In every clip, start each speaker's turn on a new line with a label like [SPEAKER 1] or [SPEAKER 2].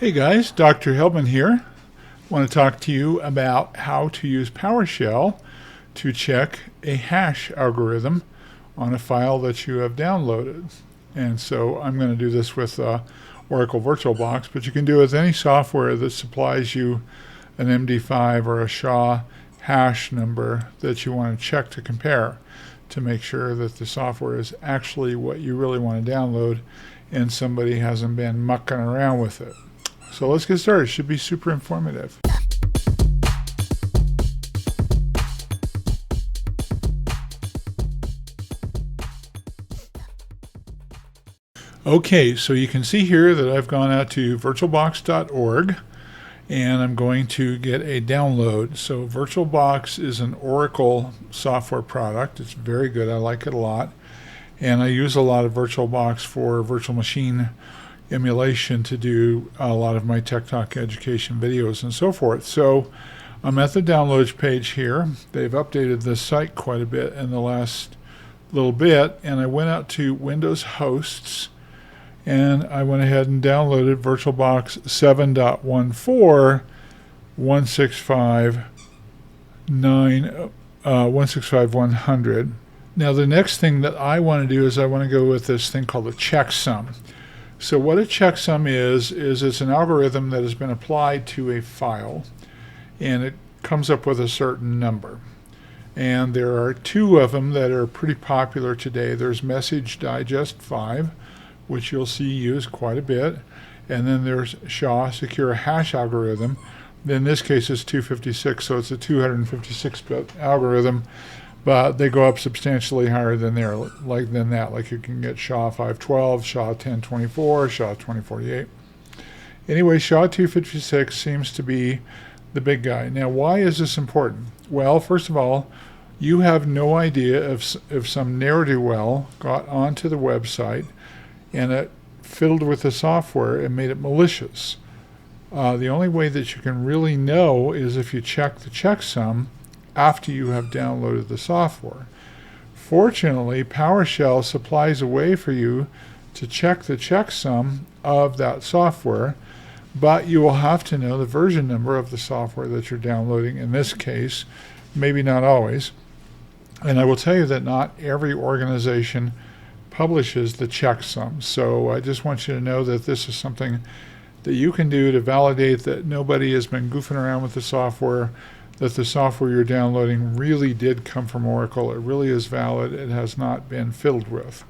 [SPEAKER 1] Hey guys, Dr. Hellman here. I want to talk to you about how to use PowerShell to check a hash algorithm on a file that you have downloaded. And so I'm going to do this with Oracle VirtualBox, but you can do it with any software that supplies you an MD5 or a SHA hash number that you want to check to compare to make sure that the software is actually what you really want to download and somebody hasn't been mucking around with it. So let's get started. It should be super informative. Okay, so you can see here that I've gone out to virtualbox.org and I'm going to get a download. So VirtualBox is an Oracle software product. It's very good. I like it a lot. And I use a lot of VirtualBox for virtual machine emulation to do a lot of my Tech Talk education videos and so forth. So I'm at the downloads page here. They've updated this site quite a bit in the last little bit, and I went out to Windows Hosts and I went ahead and downloaded VirtualBox 7.14 165.100. Now the next thing that I want to do is I want to go with this thing called a checksum. So what a checksum is it's an algorithm that has been applied to a file and it comes up with a certain number. And there are two of them that are pretty popular today. There's Message Digest 5, which you'll see used quite a bit, and then there's SHA, Secure Hash Algorithm. In this case it's 256, so it's a 256-bit algorithm, but they go up substantially higher than that. Like you can get SHA 512, SHA 1024, SHA 2048. Anyway, SHA 256 seems to be the big guy. Now, why is this important? Well, first of all, you have no idea if some ne'er-do-well got onto the website and it fiddled with the software and made it malicious. The only way that you can really know is if you check the checksum after you have downloaded the software. Fortunately, PowerShell supplies a way for you to check the checksum of that software, but you will have to know the version number of the software that you're downloading in this case, maybe not always. And I will tell you that not every organization publishes the checksum. So I just want you to know that this is something that you can do to validate that nobody has been goofing around with the software, that the software you're downloading really did come from Oracle. It really is valid. It has not been fiddled with.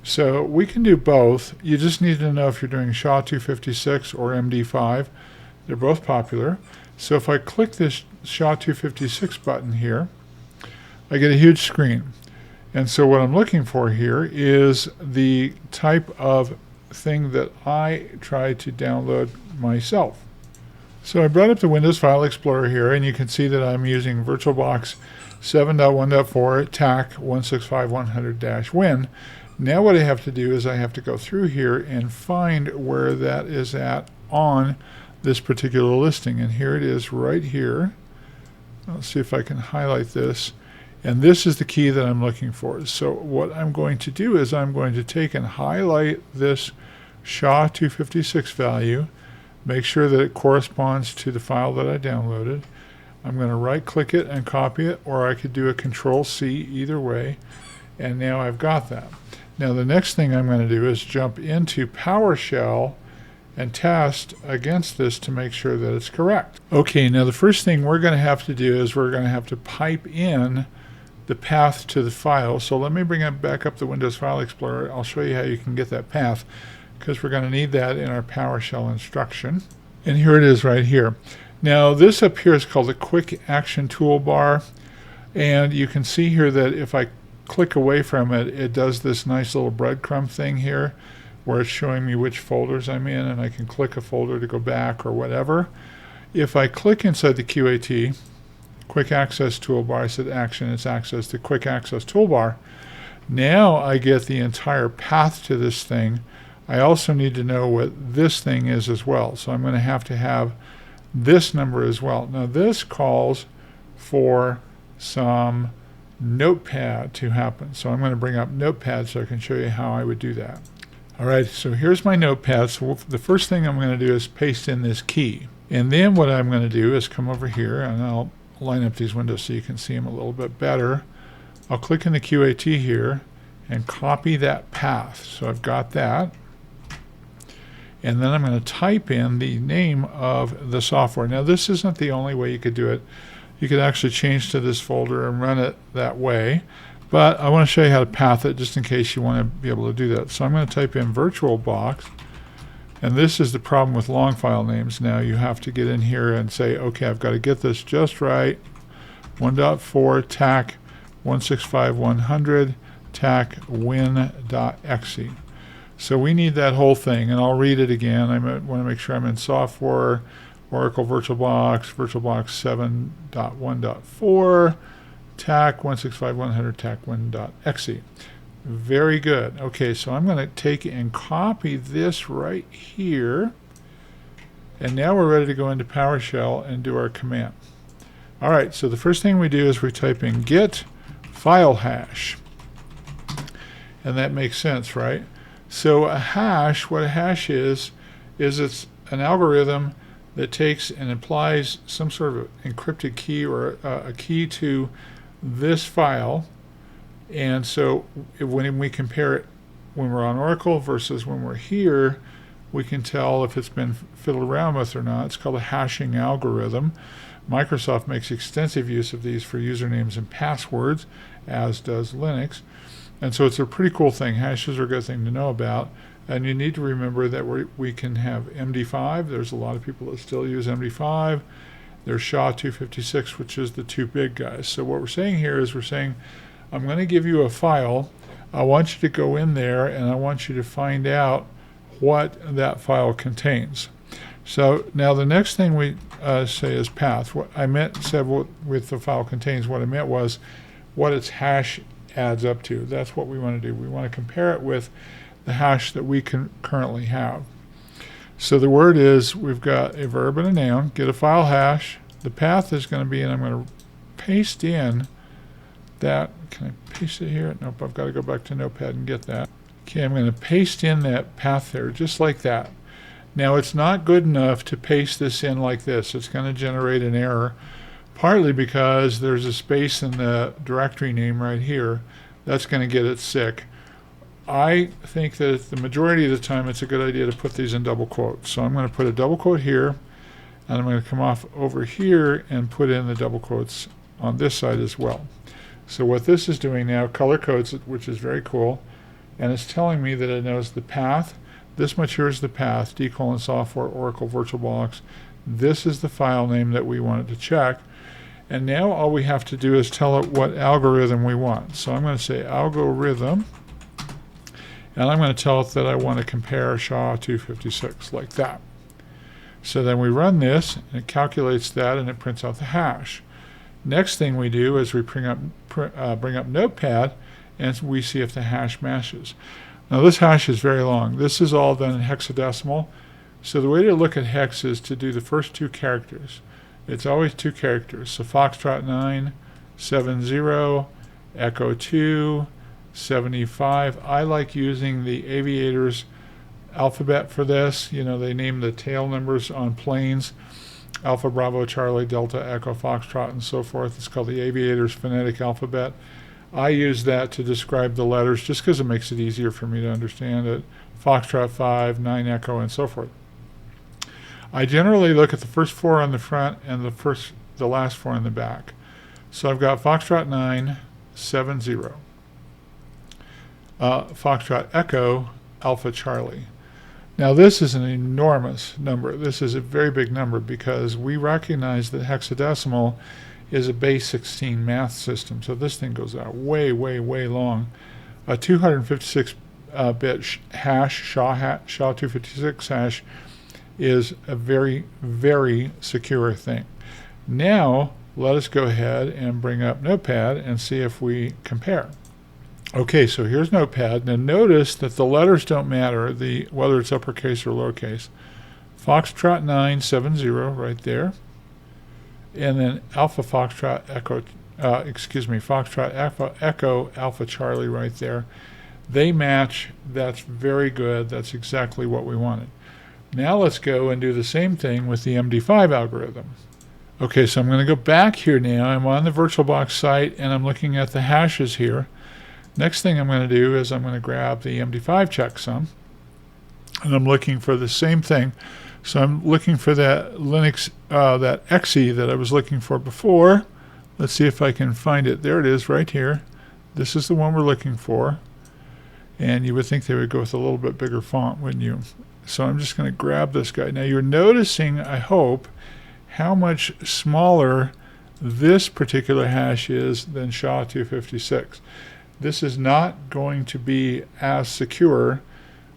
[SPEAKER 1] So we can do both. You just need to know if you're doing SHA 256 or MD5. They're both popular. So if I click this SHA 256 button here, I get a huge screen. And so what I'm looking for here is the type of thing that I try to download myself. So I brought up the Windows File Explorer here, and you can see that I'm using VirtualBox 7.1.4 TAC 165.100-Win. Now what I have to do is I have to go through here and find where that is at on this particular listing. And here it is right here. Let's see if I can highlight this. And this is the key that I'm looking for. So what I'm going to do is I'm going to take and highlight this SHA 256 value, make sure that it corresponds to the file that I downloaded. I'm going to right click it and copy it, or I could do a Control-C either way, and now I've got that. Now the next thing I'm going to do is jump into PowerShell and test against this to make sure that it's correct. Okay, now the first thing we're going to have to do is we're going to have to pipe in the path to the file. So let me bring it back up the Windows File Explorer. I'll show you how you can get that path, because we're going to need that in our PowerShell instruction. And here it is right here. Now this up here is called the Quick Action Toolbar, and you can see here that if I click away from it, it does this nice little breadcrumb thing here where it's showing me which folders I'm in, and I can click a folder to go back or whatever. If I click inside the QAT, Quick Access Toolbar, I said action, it's access to Quick Access Toolbar. Now I get the entire path to this thing. I also need to know what this thing is as well. So I'm going to have this number as well. Now this calls for some Notepad to happen. So I'm going to bring up Notepad so I can show you how I would do that. All right, so here's my notepad. So the first thing I'm going to do is paste in this key. And then what I'm going to do is come over here, and I'll line up these windows so you can see them a little bit better. I'll click in the QAT here and copy that path. So I've got that. And then I'm going to type in the name of the software. Now this isn't the only way you could do it. You could actually change to this folder and run it that way. But I want to show you how to path it just in case you want to be able to do that. So I'm going to type in VirtualBox. And this is the problem with long file names. Now you have to get in here and say, okay, I've got to get this just right. 1.4 tac 165.100 tac win.exe. So we need that whole thing, and I'll read it again. I want to make sure I'm in software, Oracle VirtualBox, VirtualBox 7.1.4, tac 165.100 tac win.exe. Very good. Okay, so I'm going to take and copy this right here, and now we're ready to go into PowerShell and do our command. All right, so the first thing we do is we type in get file hash, and that makes sense, right? So a hash, what a hash is it's an algorithm that takes and applies some sort of encrypted key or a key to this file. And so when we compare it when we're on Oracle versus when we're here, we can tell if it's been fiddled around with or not. It's called a hashing algorithm. Microsoft makes extensive use of these for usernames and passwords, as does Linux. And so it's a pretty cool thing. Hashes are a good thing to know about. And you need to remember that we can have MD5. There's a lot of people that still use MD5. There's SHA-256, which is the two big guys. So what we're saying here is we're saying, I'm going to give you a file. I want you to go in there, and I want you to find out what that file contains. So now the next thing we say is path. What I said with the file contains, what I meant was what its hash adds up to. That's what we want to do. We want to compare it with the hash that we can currently have. So the word is, we've got a verb and a noun, get a file hash. The path is going to be, and I'm going to paste in that. Can I paste it here? Nope, I've got to go back to Notepad and get that. Okay, I'm going to paste in that path there, just like that. Now it's not good enough to paste this in like this. It's going to generate an error, partly because there's a space in the directory name right here. That's going to get it sick. I think that the majority of the time it's a good idea to put these in double quotes. So I'm going to put a double quote here, and I'm going to come off over here and put in the double quotes on this side as well. So what this is doing now, color codes it, which is very cool, and it's telling me that it knows the path. This much here is the path, d:\software Oracle VirtualBox. This is the file name that we wanted to check. And now all we have to do is tell it what algorithm we want. So I'm going to say algorithm, and I'm going to tell it that I want to compare SHA-256 like that. So then we run this, and it calculates that, and it prints out the hash. Next thing we do is we bring up Notepad, and we see if the hash matches. Now this hash is very long. This is all done in hexadecimal. So the way to look at hex is to do the first two characters. It's always two characters. So Foxtrot 9, 70, Echo 2, 75. I like using the aviators alphabet for this. You know, they name the tail numbers on planes. Alpha, Bravo, Charlie, Delta, Echo, Foxtrot, and so forth. It's called the aviators phonetic alphabet. I use that to describe the letters just because it makes it easier for me to understand it. Foxtrot 5, 9 Echo, and so forth. I generally look at the first four on the front and the last four on the back. So I've got Foxtrot 9, 70. Foxtrot Echo, Alpha Charlie. Now this is an enormous number. This is a very big number because we recognize that hexadecimal is a base 16 math system. So this thing goes out way, way, way long. A 256-bit hash, SHA-256 hash, is a very, very secure thing. Now, let us go ahead and bring up Notepad and see if we compare. Okay, so here's Notepad. Now notice that the letters don't matter, whether it's uppercase or lowercase. Foxtrot 9, 70 right there. And then Alpha Foxtrot Echo, Foxtrot Echo Alpha Charlie right there. They match. That's very good. That's exactly what we wanted. Now let's go and do the same thing with the MD5 algorithm. Okay, so I'm going to go back here now. I'm on the VirtualBox site and I'm looking at the hashes here. Next thing I'm going to do is I'm going to grab the MD5 checksum and I'm looking for the same thing. So I'm looking for that Linux, that exe that I was looking for before. Let's see if I can find it. There it is right here. This is the one we're looking for. And you would think they would go with a little bit bigger font, wouldn't you? So I'm just going to grab this guy. Now you're noticing, I hope, how much smaller this particular hash is than SHA-256. This is not going to be as secure,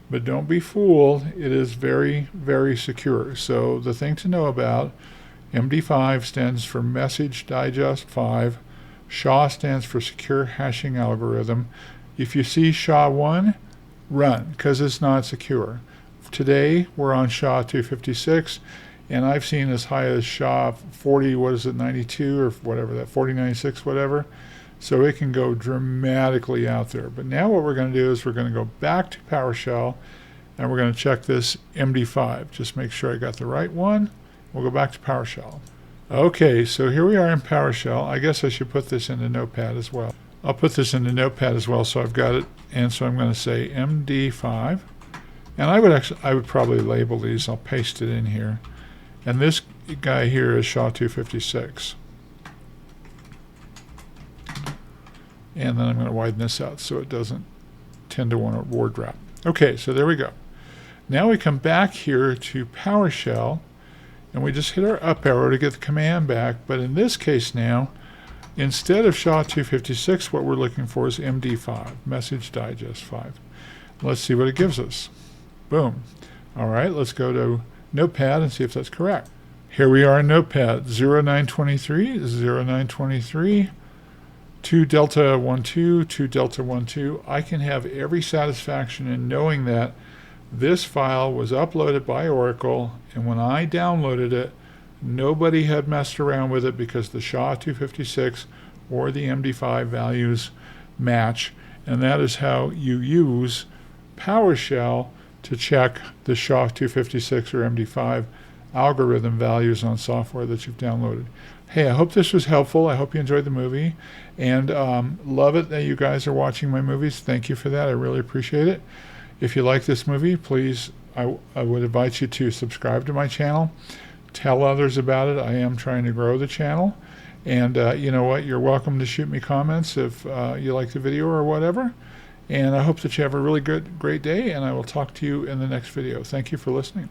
[SPEAKER 1] but don't be fooled. It is very, very secure. So the thing to know about, MD5 stands for Message Digest 5. SHA stands for Secure Hashing Algorithm. If you see SHA-1, run, because it's not secure. Today, we're on SHA-256, and I've seen as high as SHA-40, what is it, 92 or whatever, that 4096, whatever. So it can go dramatically out there. But now what we're going to do is we're going to go back to PowerShell, and we're going to check this MD5. Just make sure I got the right one. We'll go back to PowerShell. Okay, so here we are in PowerShell. I guess I should put this into Notepad as well. I'll put this into Notepad as well, so I've got it. And so I'm going to say MD5. And I would probably label these. I'll paste it in here. And this guy here is SHA-256. And then I'm going to widen this out so it doesn't tend to want to word wrap. Okay, so there we go. Now we come back here to PowerShell, and we just hit our up arrow to get the command back. But in this case now, instead of SHA-256, what we're looking for is MD5, Message Digest 5. Let's see what it gives us. Boom. All right, let's go to Notepad and see if that's correct. Here we are in Notepad, 0923, 0923, 2 delta 12, 2 delta 12. I can have every satisfaction in knowing that this file was uploaded by Oracle, and when I downloaded it, nobody had messed around with it because the SHA-256 or the MD5 values match, and that is how you use PowerShell to check the SHA-256 or MD5 algorithm values on software that you've downloaded. Hey, I hope this was helpful. I hope you enjoyed the movie, and love it that you guys are watching my movies. Thank you for that. I really appreciate it. If you like this movie, please, I would invite you to subscribe to my channel. Tell others about it. I am trying to grow the channel. And you know what? You're welcome to shoot me comments if you like the video or whatever. And I hope that you have a really great day, and I will talk to you in the next video. Thank you for listening.